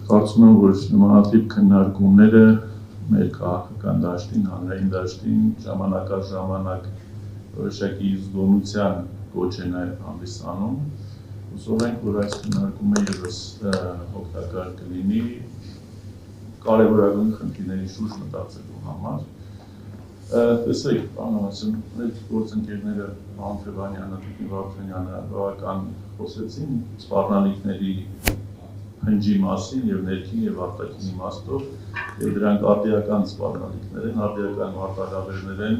Կարծում եմ, որ նմանատիպ քննարկումները մեր քաղաքական դաշտին, հանրային դաշտին ժամանակ առ ժամանակ որոշակի զգոնության կոչ է նաև հանդիսանում։ Հուսով ենք, որ այս քննարկումը ևս օգտակար կլինի կարևորագույն խնդիրների շուրջ մտածելու համար։ Տեսեք, պարոն Համասյան, մեր գործընկերները պարոն Թևանյանը, Տիկին Վարդանյանը բավական խոսեցին սպառնալիքների հնջի մասին եւ ներքին եւ արտաքին իմաստով, եւ դրանք արդիական սպառնալիքներ են, արդիական մարտահրավերներ են,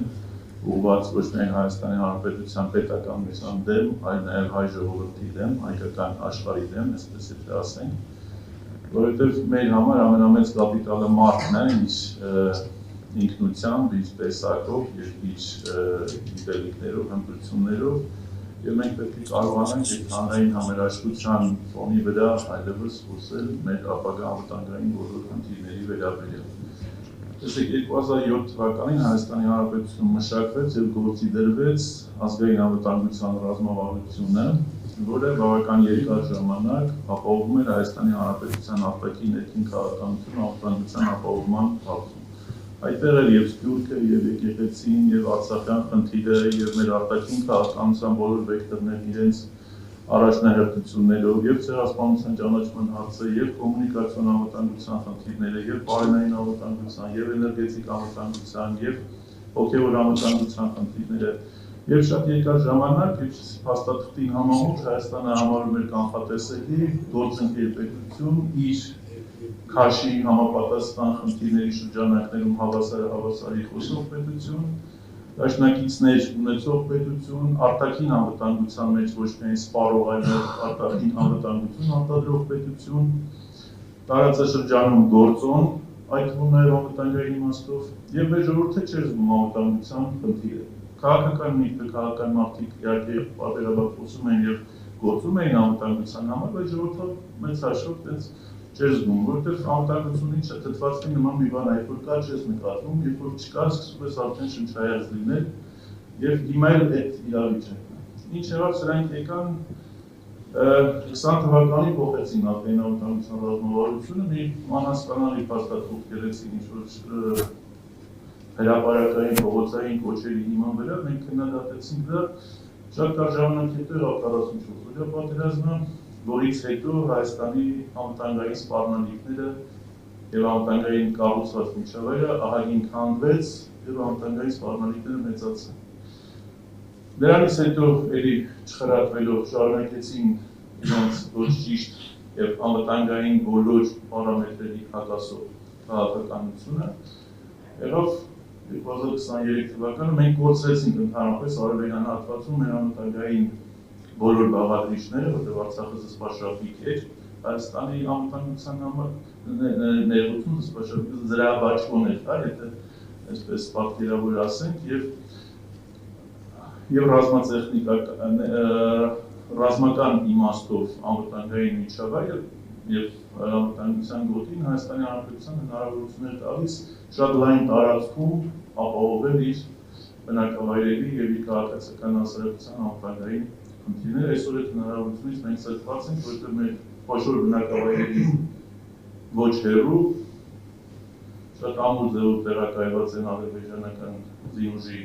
ուղղված ոչ միայն Հայաստանի Հանրապետության պետականության դեմ, այլ նաեւ հայ ժողովրդի դեմ, հայկական աշխարհի դեմ, այսպես եթե ասենք, որովհետեւ մեր համար ամենամեծ կապիտալը մարդն է, իր ինքնությամբ, իր տեսակով եւ իր գիտելիքներով, հմտություններով, եւ մենք պետք է կարողանանք այդ հանրային համերաշխության ֆոնի վրա այլևս խոսել մեր ապագա անվտանգային բոլոր խնդիրների վերաբերյալ։ Տեսեք, 2007 թվականին Հայաստանի Հանրապետություն մշակվեց եւ գործի դրվեց ազգային անվտանգության ռազմավարությունը, որը բավական երկար ժամանակ ապահովում էր Հայաստանի Հանրապետության արտաքին ներքին քաղաքականություն անվտանգության ապահովման հարցում։ Այդտեղ էր եւ Սփյուռքը, եւ եկեղեցին, եւ Արցախյան խնդիրը, եւ մեր արտաքին քաղաքականության բոլոր վեկտորներն իրենց առաջնահերթություններով, եւ ցեղասպանության ճանաչման հարցը, եւ կոմունիկացիոն անվտանգության խնդիրները, եւ բարենային անվտանգության, եւ էներգետիկ անվտանգության, եւ հոգեվոր անվտանգության խնդիրները, եւ շատ երկար ժամանակ եւ փաստաթղթին համահունչ Հայաստանը համարում էր կանխատեսելի գործընկեր պետություն իր քաշի համապատասխան խնդիրների շրջանակներում հավասարի խոսող պետություն, դաշնակիցներ ունեցող պետություն, արտաքին անվտանգության մեջ ոչ միայն սպառող, այլ արտաքին անվտանգություն արտադրող պետություն, տարածաշրջանում գործոն, այդ թվում նաև անվտանգային իմաստով, եւ մեր ժողովուրդը չէր զգում անվտանգության խնդիրը։ Քաղաքական միտքը, քաղաքական մարդիկ իհարկե պարբերաբար խոսում են եւ գործում էին անվտանգության համար, բայց ժողովուրդը մեծ հաշվով տենց չէր զգում, որովհետև անվտանգությունը ինչ է, թթվածքի նման մի բան, երբ որ կա, չես նկատում, երբ որ չկա, սկսում ես արդեն շնչայաց լինել, եւ հիմա էլ այդ իրավիճակն է։ Ինչ եղավ, սրանք եկան 20 թվականին փոխեցին ազգային անվտանգության ռազմավարությունը, մի անհասկանալի փաստաթուղթ գերեցին ինչ-որ հրապարակային փողոցային կոչերի հիման վրա, մենք քննադատեցինք դա, շատ կարճ ժամանակ հետո եղավ 44 օրյա պատերազմը, որից հետո Հայաստանի անվտանգային սպառնալիքները եւ անվտանգային կառուցված միջավայրը ահագին քանդվեց եւ անվտանգային սպառնալիքները մեծացան։ Դրանից հետո ելի չխրատվելով շարունակեցին իրենց ոչ ճիշտ եւ անվտանգային բոլոր պարամետրերի հակասող քաղաքականությունը։ Եղավ 2023 թվականը մենք կորցրեցինք ընդհանրապես արևելյան հատվածում մեր անվտանգային բոլոր բաղադրիչները, որտեղ Արցախը զսպաշափիկ էր, Հայաստանի անվտանգության համար ներողություն զսպաշափիկը զրահաբաճկոն էր, եթե այսպես պատկերավոր ասենք, եւ ռազմական իմաստով անվտանգային միջավայրը եւ անվտանգության գոտին Հայաստանի Հանրապետության հնարավորություններ տալիս շատ լայն տարածքում ապահովել իր բնակավայրերի եւ իր քաղաքացիական հասարակության անվտանգային խնդիրները, այսօր այդ հնարավորությունից մենք ստացված ենք, որտեղ մեր խոշոր բնակավայրերի ոչ հեռու շատ ամուր ձևով տեղակայված են ադրբեջանական զինուժի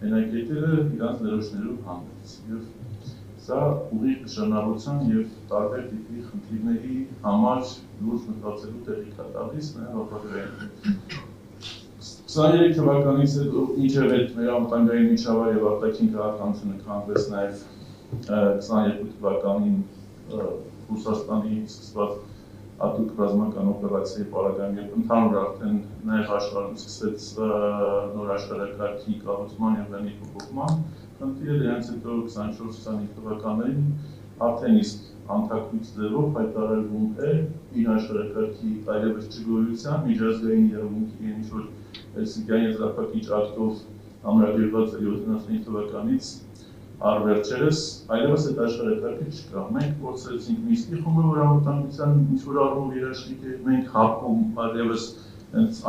հենակետերը իրանց ներոշներով հանդերձ։ Եվ սա ուղիղ նշանավորության եւ տարբեր տիպի խնդիրների համար լուրջ մտածելու տեղիք է տալիս նաեւ ապագային։ 23 թվականից հետո ինչեւ այդ մեր անվտանգային միջավայր եւ արտաքին քաղաքականությունը քանդվեց նաեւ 22 թվականին Ռուսաստանի սկսված հատուկ ռազմական օպերացիայի պարագայում եւ ընդհանուր արդեն նաեւ աշխարհում սկսեց նոր աշխարհակարգի կառուցման եւ դանի փոփոխման խնդիրը, դրանից հետո 24-25 թվականներին արդեն իսկ անթակույց ձևով հայտարարվում է իր աշխարհակարգի այլևս չգոյության միջազգային իրավունքի ինչ-որ Հելսինկիայի եզրափակիչ ակտով ամրագրված 75 թվականից Արվերջերս այլևս այդ աշխարհակարգը չկա։ Մենք կորցրեցինք Մինսկի խումբը, որ անվտանգության ինչ-որ առումով երաշխիք է, մենք ՀԱՊ-ում այլևս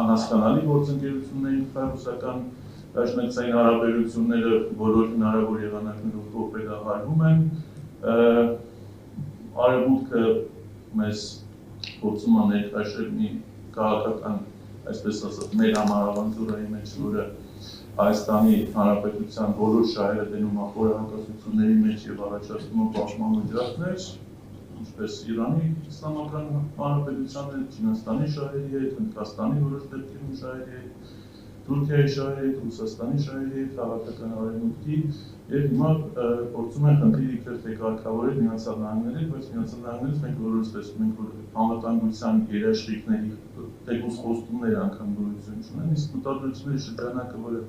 անհասկանալի գործընկերությունների ռուսական դաշնակցային հարաբերությունները բոլոր հնարավոր եղանակներով կողպեգահարվում են։ Արևմուտքը մեզ փորձում է ներկայացնել մի քաղաքական, այսպես ասած, մեր համառավանձուրայի մեջ, որը Հայաստանի Հանրապետության բոլոր շահերը դնում է խորհրդակցությունների մեջ եւ առաջացնում է պաշտպան վճռակներ, ինչպես Իրանի Իսլամական Հանրապետության հետ, Չինաստանի շահերի հետ, Հնդկաստանի որոշ դեպքերում շահերի հետ, Թուրքիայի շահերի հետ, Ռուսաստանի շահերի հետ, քաղաքական արևմուտքի եւ հիմա փորձում են խնդիրը իբր թե կարգավորել Միացյալ Նահանգների, բայց Միացյալ Նահանգներից մենք բոլորս տեսնում ենք, որ անվտանգության երաշխիքների տեխնոս խոստումներ անգամ գոյություն ունեն, իսկ մտադրությունների շրջանակը, որը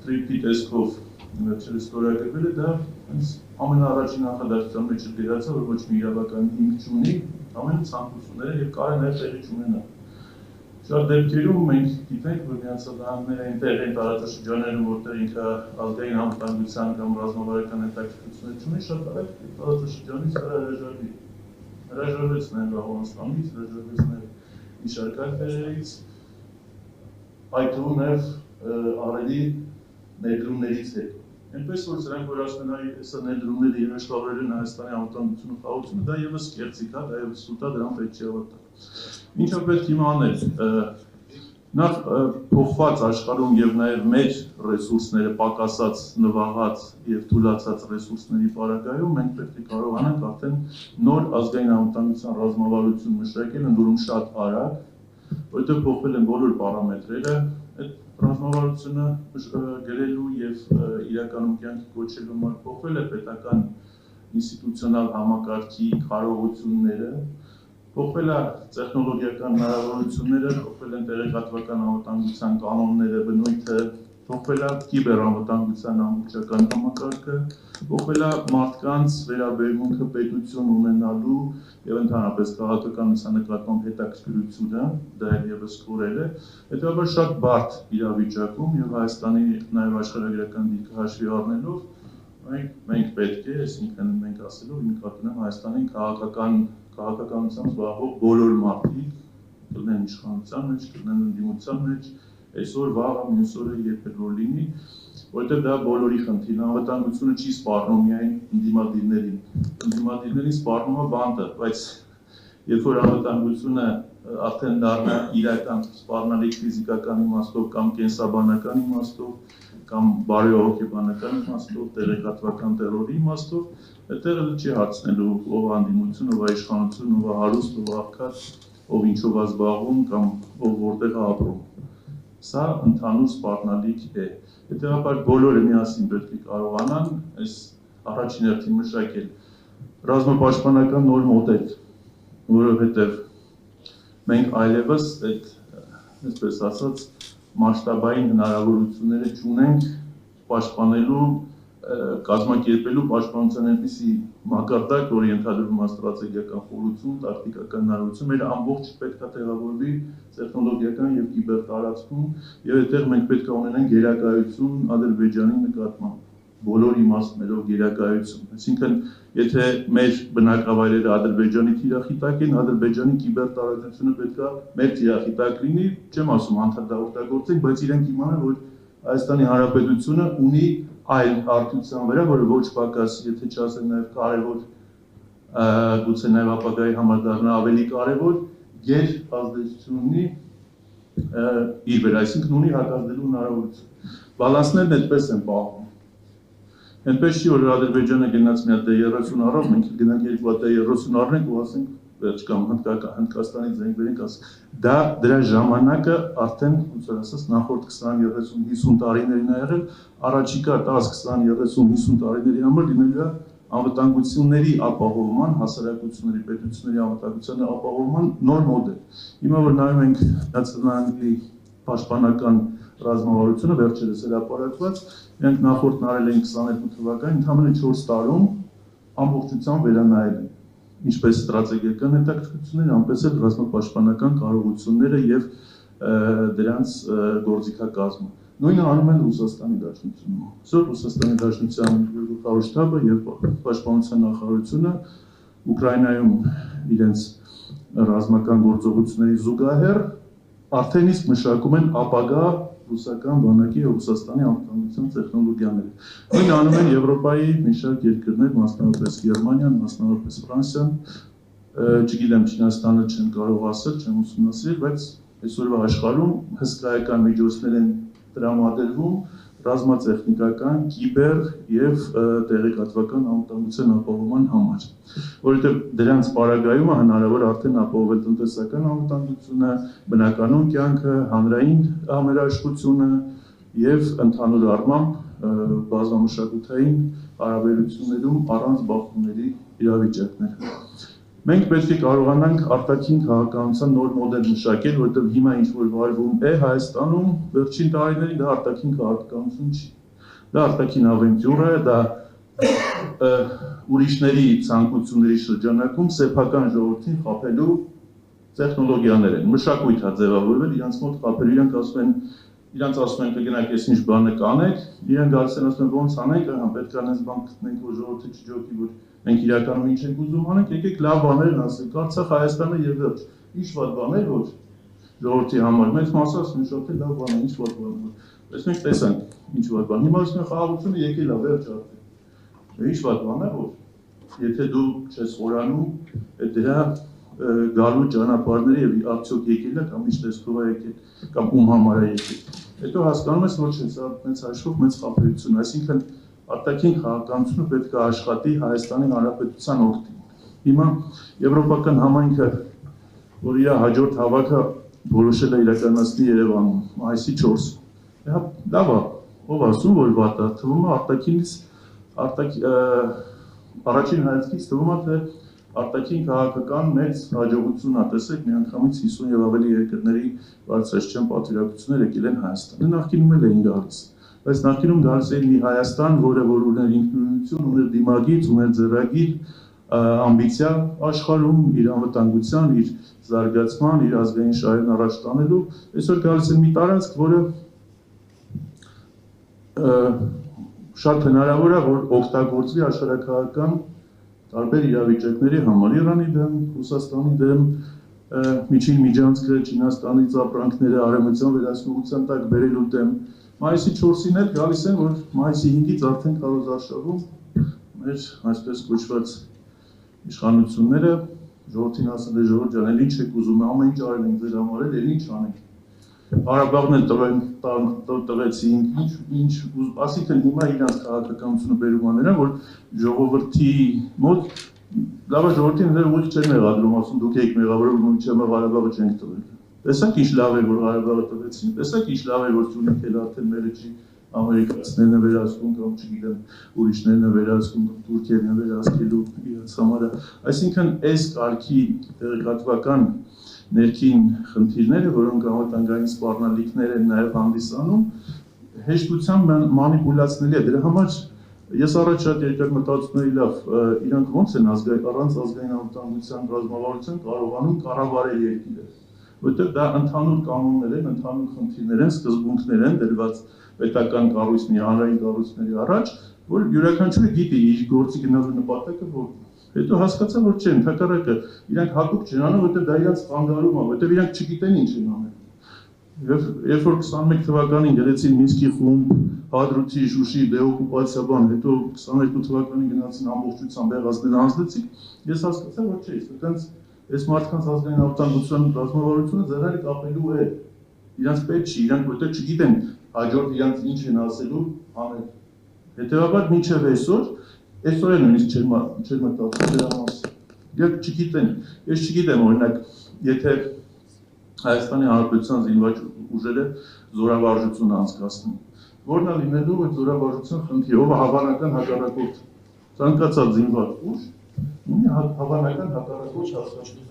տրիպի տեսքով վերջերս ստորագրվել է, դա ամենաառաջին նախադասության մեջ դերացա, որ ոչ մի իրավական հիմք չունի, ամեն ցանկությունները եւ կարող է նաեւ տեղի չունենա։ Շատ դեպքերում մենք գիտենք, որ Միացյալ Նահանգները այնտեղ են տարածաշրջաներում, որտեղ ինքը ազգային անվտանգության կամ ռազմավարական հետաքրքրություններ չունի, շատ արագ տարածաշրջանից հրաժարվեց նաեւ Աֆղանստանից, հրաժարվեց նաեւ մի շարք այլ տեղերից, այդ թվում նաեւ ահռելի ներդրումներից հետո։ Այնպես որ սրանք որ ասեն այ հեսա ներդրումները երաշխավորել են Հայաստանի անվտանգությունը խաղացումը, դա եւս կեղծիք է, դա եւս սուտ է, դրան պետք չի հավատալ։ Ինչը պետք հիմա անել, նախ փոխված աշխարհում եւ նաեւ մեր ռեսուրսները պակասած, նվաղած եւ թուլացած ռեսուրսների պարագայում մենք պետք է կարողանանք արդեն նոր ազգային անվտանգության ռազմավարություն մշակել, ընդորում շատ արագ, որտեղ փոխվել են բոլոր պարամետրերը, այդ ռազմավարությունը գրելու եւ իրականում կյանքի կոչելու համար փոխվել է պետական ինստիտուցիոնալ համակարգի կարողությունները, փոխվել է տեխնոլոգիական հնարավորությունները, փոխվել են տեղեկատվական անվտանգության կանոնները, բնույթը, փոխվել է կիբերանվտանգության ամբողջական համակարգը, փոխվել է մարդկանց վերաբերմունքը պետություն ունենալու եւ ընդհանրապես քաղաքականության նկատմամբ հետաքրքրությունը, դա եւս կորել է, հետեւաբար շատ բարդ իրավիճակում եւ Հայաստանի նաեւ աշխարհագրական դիրքը հաշվի առնելով մենք պետք է, այսինքն մենք ասելով իմ կապնեմ Հայաստանի քաղաքականությամբ զբաղվող բոլոր մարդիկ կլինեն իշխանության մեջ, կլինեն ընդդիմության մեջ, այսօր վաղը մյուս օրը երբ էլ որ լինի, որտեղ դա բոլորի խնդիրն է, անվտանգությունը չի սպառնում միայն ընդդիմադիրներին, ընդդիմադիրներին սպառնում է բանտը, բայց երբ որ անվտանգությունը արդեն դառնա իրական սպառնալիք ֆիզիկական իմաստով կամ կենսաբանական իմաստով կամ բարոյահոգեբանական իմաստով, տեղեկատվական տերորի իմաստով, այդտեղ չի հարցնելու ով անդիմություն, ով իշխանություն, ով հարուստ, ով աղքատ, ով ինչով է զբաղվում կամ ով որտեղ է ապրում։ Սա ընդհանուր սպառնալիք է։ Հետևաբար բոլորը միասին պետք է կարողանան այս առաջին հերթին մշակել ռազմապաշտպանական նոր մոդել, որովհետև մենք այլևս այդ, այսպես ասած, մասշտաբային հնարավորությունները չունենք պաշտպանելու, կազմակերպելու պաշտպանության այնպիսի մակարդակ, որը ենթադրում է ստրատեգիական խորություն, տակտիկական հնարավորություն, մեր ամբողջ պետք է տեղավորվի տեխնոլոգիական եւ կիբեր տարածքում, եւ այդտեղ մենք պետք է ունենանք գերակայություն Ադրբեջանի նկատմամբ, բոլոր իմաստներով գերակայություն։ Այսինքն, եթե մեր բնակավայրերը Ադրբեջանի թիրախի տակ են, Ադրբեջանի կիբեր տարածությունը պետք է մեր թիրախի տակ լինի, չեմ ասում անդադար օգտագործենք, բայց իրենք իմանան, որ Հայաստանի Հանրապետությունը ունի այլ արդյունության վրա, որը ոչ պակաս, եթե չասեմ նաև կարևոր, գուցե նաև ապագայի համար դառնա ավելի կարևոր, գեր ազդեցություն ունի իր վրա, այսինքն ունի հակազդելու հնարավորություն։ Բալանսներն այդպես են պահվում։ Այնպես չի, որ Ադրբեջանը գնաց մի հատ D30 առավ, մենք գնանք երկու հատ D30 առնենք ու ասենք վերջ կամ Հնդկաստանից զենք վերենք ասենք։ Դա դրա ժամանակը արդեն, ոնց որ ասած, նախորդ 20-30-50 տարիներին է եղել, առաջիկա 10-20-30-50 տարիների համար լինելու է անվտանգությունների ապահովման, հասարակությունների, պետությունների անվտանգության ապահովման նոր մոդել։ Հիմա որ նայում ենք Նացիոնալների պաշտպանական ռազմավարությունը վերջերս հրապարակված, իրենք նախորդն արել էին 22 թվականին, ընդամենը 4 տարում ամբողջությամբ վերանայել են ինչպես ստրատեգիական հետաքրքրությունները, այնպես էլ ռազմապաշտպանական կարողությունները եւ դրանց գործիքակազմը։ Նույնը անում են Ռուսաստանի Դաշնությունում։ Այսօր Ռուսաստանի Դաշնության գլխավոր շտաբը եւ պաշտպանության նախարարությունը Ուկրաինայում իրենց ռազմական գործողությունների զուգահեռ արդեն իսկ մշակում են ապագա ռուսական բանակի եւ Ռուսաստանի անվտանգության տեխնոլոգիաները։ Նույնը անում են Եվրոպայի մի շարք երկրներ, մասնավորապես Գերմանիան, մասնավորապես Ֆրանսիան, չգիտեմ Չինաստանը չեմ կարող ասել, չեմ ուսումնասիրել, բայց այսօրվա աշխարհում հսկայական միջոցներ են տրամադրվում ռազմատեխնիկական, կիբեր եւ տեղեկատվական անվտանգության ապահովման համար, որովհետեւ դրանց պարագայումը հնարավոր արդեն ապահովել տնտեսական անվտանգությունը, բնականում կյանքը, հանրային համերաշխությունը եւ ընդհանուր առմամբ բազմամշակութային հարաբերություններում առանց բախումների իրավիճակներ։ Մենք պետք է կարողանանք արտաքին քաղաքականության նոր մոդել մշակել, որովհետև հիմա ինչ որ վարվում է Հայաստանում վերջին տարիներին դա արտաքին քաղաքականություն չի։ Դա արտաքին ավենտյուրա է, դա ուրիշների ցանկությունների շրջանակում սեփական ժողովրդին խաբելու տեխնոլոգիաներ են։ Մշակույթ է ձևավորվել իրանց մոտ խաբելու, իրանց ասում են կգնաք ես ինչ բանը կանեք, իրենք գալիս են ասում են ոնց անենք, պետք է այնպես բան գտնենք, որ ժողովուրդը չջոկի, որ մենք իրականում ինչ ենք ուզում անենք, եկեք լավ բաներն ասենք, Արցախ Հայաստանը եւ վերջ։ Ինչ վատ բաներ, որ ժողովրդի համար մեծ մասը ասում են շատ է լավ բան է, ինչ վատ բան է։ Բայց մենք տեսանք ինչ վատ բան։ Հիմա ասում են խաղաղությունը եկել է, վերջ արդեն։ Ինչ վատ բան է, որ եթե դու չես խորանում, դրա գալու ճանապարհները եւ արդյոք եկել է կամ ինչ տեսքով է եկել, կամ ում համար է եկել։ Հետո հասկանում ես, որ չէ, սա մեծ հաշվով մեծ խաբերություն, այսինքն արտաքին քաղաքականությունը պետք է աշխատի Հայաստանի Հանրապետության օգտին։ Հիմա Եվրոպական համայնքը, որ իր հաջորդ հավաքը որոշել է իրականացնել Երևանում, մայիսի 4-ը, լավ է, ով ասում, որ վատ է, թվում է արտաքինից, առաջին հայացքից թվում է, թե արտաքին քաղաքական մեծ հաջողություն է, տեսեք, միանգամից 50 եւ ավելի երկրների բարձրաստիճան պատվիրակություններ եկել են Հայաստան։ Նախկինում էլ էին գալիս, բայց նախկինում գալիս էին մի Հայաստան, որը որ ուներ ինքնուրույնություն, ուներ դիմագիծ, ուներ ձեռագիր, ամբիցիա աշխարհում, իր անվտանգության, իր զարգացման, իր ազգային շահերն առաջ տանելու, այսօր գալիս են մի տարածք, որը շատ հնարավոր է, որ օգտագործվի աշխարհաքաղաքական տարբեր իրավիճակների համար, Իրանի դեմ, Ռուսաստանի դեմ, միջին միջանցքը, Չինաստանից ապրանքները արևմտյան վերահսկողության տակ բերելու դեմ։ Մայիսի 4-ին էլ գալիս են, որ մայիսի 5-ից արդեն քարոզարշավում մեր այսպես կոչված իշխանությունները ժողովրդին ասել է ժողովուրդ ջան, ինչ եք ուզում, ամեն ինչ արել ենք ձեր համար, էլ ինչ անենք։ Ղարաբաղն էլ տվեցին, ինչ, ասիկն հիմա իրանց քաղաքականությունը բերում է նրան, որ ժողովրդի մոտ, լավ է ժողովրդին դեռ ուղիղ չեն մեղադրում, ասում դուք եք մեղավորում, մինչև Ղարաբաղը չենք տվել։ Տեսակ ինչ լավ է, որ Ղարաբաղը տվեցին, տեսակ ինչ լավ է, որ Սյունիք էլ արդեն մերը չի, ամերիկացիներն են վերահսկում, կամ չգիտեմ, ուրիշներն են վերահսկում, թուրքերն են վերահսկելու իրենց համարը։ Այսինքն այս կարգի տեղեկատվական ներքին խնդիրները, որոնք անվտանգային սպառնալիքներ են նաև հանդիսանում, հեշտությամբ մանիպուլացնելի է։ Դրա համար ես առաջ շատ երկար մտածում էի, լավ, իրանք ոնց են առանց ազգային անվտանգության ռազմավարության կարողանում կառավարել երկիրը, որովհետև դա ընդհանուր կանոններ են, ընդհանուր խնդիրներ են, սկզբունքներ են դրված պետական կառույցների, հանրային կառույցների առաջ, որ յուրաքանչյուրը գիտի իր գործի գնալու նպատակը որն է։ Հետո հասկացա, որ չէ, ընդհակառակը իրանք հատուկ չեն անում, որովհետև դա իրանք խանգարում է, որովհետև իրանք չգիտեն ինչ են անել։ Եվ երբ որ 21 թվականին գրեցին Մինսկի խումբ, Հադրութի, Շուշի, դեօկուպացիա բան, հետո 22 թվականին գնացին ամբողջությամբ եղածները հանձնեցին, ես հասկացա, որ չէ, այդտենց այս մարդկանց ազգային անվտանգության ռազմավարությունը ձեռարի կապելու է։ Իրանք պետք չի, իրանք որտեղ չգիտեն հաջորդ իրանք ինչ են ասելու անել։ Հետևաբար մինչև այսօր էլ նույնիսկ չեր մտածում դրա մասին։ Եվ չգիտեն, ես չգիտեմ օրինակ, եթե Հայաստանի Հանրապետության զինված ուժերը զորավարժություն անցկացնեն, որն է լինելու այդ զորավարժության խնդիրը, ով հավանական հակառակորդ, ցանկացած զինված ուժ ունի հավանական հակառակորդ հասկացություն։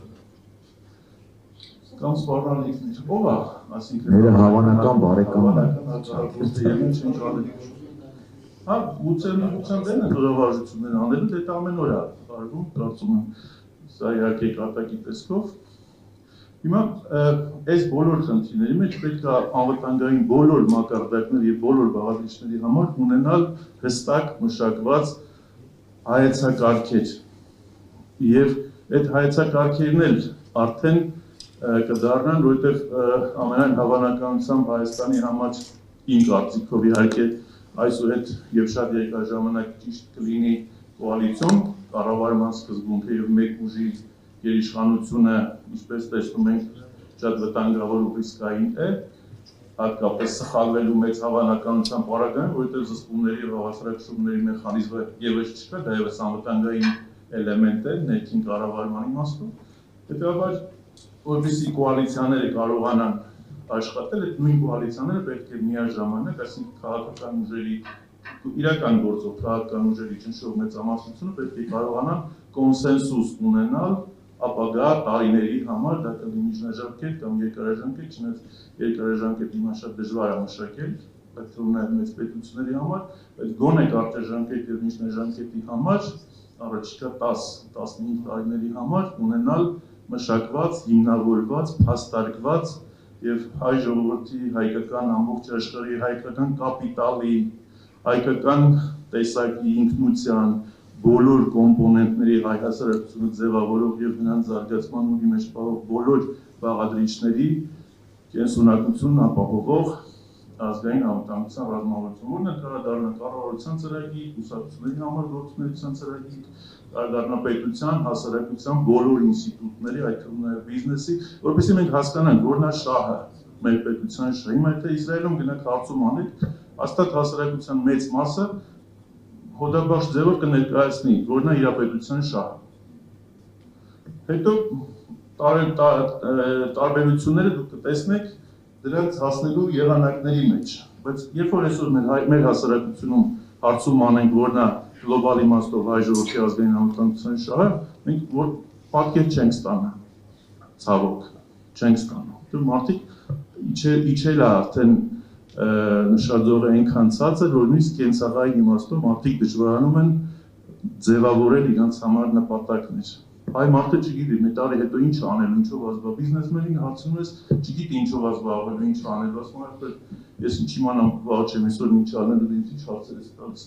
Կամ սպառնալիքներ, ով է, այսինքն Ները հավանական բարեկամն են։ հակառակորդը եւ ինչ անելու։ Հա, ուծեն դեն են զորավարժություններ անելու, դա ամեն օր է արվում, կարծում եմ, սա իհարկե կատակի տեսքով։ Հիմա այս բոլոր խնդիրների մեջ պետք է անվտանգային բոլոր մակարդակներ եւ բոլոր բաղադրիչների համար ունենալ հստակ մշակված հայեցակարգեր։ Եվ այդ հայեցակարգերն էլ արդեն կդառնան, որովհետեւ ամենայն հավանականությամբ Հայաստանի համար իմ կարծիքով իհարկե այսուհետ եւ շատ երկար ժամանակ ճիշտ կլինի կոալիցիոն կառավարման սկզբունքը եւ մեկ ուժի գերիշխանությունը, ինչպես տեսնում ենք, շատ վտանգավոր ու ռիսկային է, հատկապես սխալվելու մեծ հավանականությամբ պարագայում, որովհետև զսպումների և հավասարակշռումների մեխանիզմը ևս չկա, դա ևս անվտանգային էլեմենտ է ներքին կառավարման իմաստով։ Հետևաբար, որպեսզի կոալիցիաները կարողանան աշխատել, այդ նույն կոալիցիաները պետք է միաժամանակ, այսինքն քաղաքական ուժերի, իրական գործող քաղաքական ուժերի ճնշող մեծամասնությունը պետք է կարողանան կոնսենսուս ունենալ ապագա տարիների համար, դա կլինի միջնաժամկետ կամ երկարաժամկետ, չնայած երկարաժամկետի հիմա շատ դժվար է մշակել, բայց թվում է մեծ պետությունների համար, բայց գոնե կարճաժամկետ և միջնաժամկետի համար, առաջիկա 10-15 տարիների համար ունենալ մշակված, հիմնավորված, փաստարկված և հայ ժողովրդի, հայկական ամբողջ աշխարհի հայկական կապիտալի, հայկական տեսակի ինքնության բոլոր կոմպոնենտների հայ հասարակությունը ձևավորող և նրանց զարգացման ուղի մեջ պահող բոլոր բաղադրիչների կենսունակությունն ապահովող ազգային անվտանգության ռազմավարություն, որն էլ կարող է դառնալ կառավարության ծրագիր, կուսակցությունների համար գործունեության ծրագիր, դառնա պետության, հասարակության բոլոր ինստիտուտների, այդ թվում նաև բիզնեսի, որպեսզի մենք հասկանանք, որն է շահը, մեր պետության շահը։ Հիմա եթե Իսրայելում գնաք հարցում անեք, հաստատ հասարակության մեծ մասը հոդաբաց ձևով կներկայացնի, որն է իր պետության շահը։ Հետո տարբերությունները դուք կտեսնեք դրանց հասնելու եղանակների մեջ, բայց երբ որ այսօր մեր հասարակությունում հարցում անենք, որն է գլոբալ իմաստով հայ ժողովրդի ազգային անվտանգության շահը, մենք որ պատկեր չենք ստանա, ցավոք, չենք ստանա։ Մարդիկ իջել է արդեն նշաձողը այնքան ցածր, որ նույնիսկ կենցաղային իմաստով մարդիկ դժվարանում են ձևավորել իրենց համար նպատակներ։ Հայ մարդը չգիտի, մի տարի հետո ինչ անելու, ինչով ազգա բիզնեսմենին հարցնում ես, չգիտի ինչով ազգավելու, ինչ անելու, ասում եմ, ես ինչ իմանամ, վաղ չեմ այսօր ինչ անելու, ինձ ինչ հարցեր ես տալիս։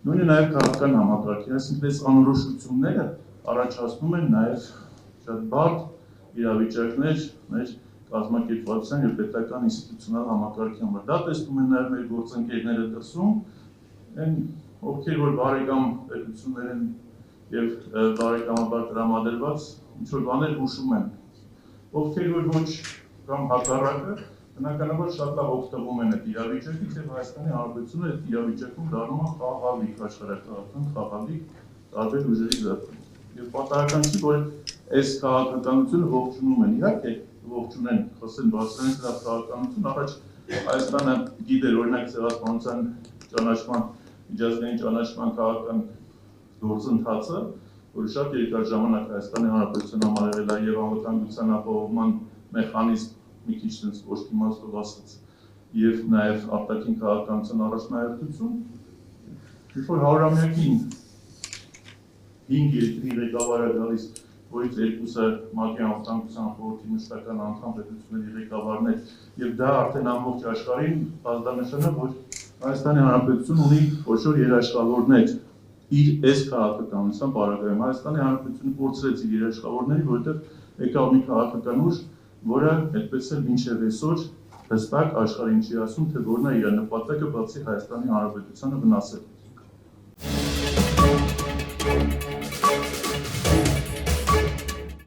Նույնը նաև քաղաքական համակարգի, այսինքն այս անորոշությունները առաջացնում են նաև շատ բարդ իրավիճակներ մեր կազմակերպվածության և պետական ինստիտուցիոնալ համակարգի համար։ Դա տեսնում են նաև մեր գործընկերները դրսում, այն ովքեր որ բարեկամ պետություններ են և բարեկամաբար տրամադրված ինչ-որ բաներ հուշում են, ովքեր որ ոչ կամ հակառակը, բնականաբար շատ լավ օգտվում են այդ իրավիճակից և Հայաստանի Հանրապետությունը այդ իրավիճակում դառնում է խաղալիք, աշխարհաքաղաքական խաղալիք տարբեր ուժերի ձեռքում։ Եվ պատահական չի, որ այս քաղաքականությունը ողջունում են, իհարկե ողջունեն, խոսեն բարձրանից լավ քաղաքականություն, առաջ Հայաստանը գիտեր օրինակ ցեղասպանության ճանաչման, միջազգային ճանաչման քաղաքական գործընթացը, որը շատ երկար ժամանակ Հայաստանի Հանրապետության համար եղել է և անվտանգության ապահովման մեխանիզմ, մի քիչ տենց կոշտ իմաստով ասած, և նաև արտաքին քաղաքականության առաջնահերթություն, երբ որ 100-ամյակին 5 երկրի ղեկավար է գալիս, որից երկուսը ՄԱԿ-ի անվտանգության խորհրդի մշտական անդամ պետությունների ղեկավարներ, և դա արդեն ամբողջ աշխարհին ազդանշան է, որ Հայաստանի Հանրապետությունն ունի խոշոր երաշխավորներ իր այս քաղաքականության պարագայում։ Հայաստանի Հանրապետությունը կորցրեց իր երաշխավորների, որովհետև եկավ մի քաղաքական ուժ, որը այդպես էլ մինչև այսօր հստակ աշխարհին չի ասում, թե որն է իր նպատակը, բացի Հայաստանի Հանրապետությանը վնասել։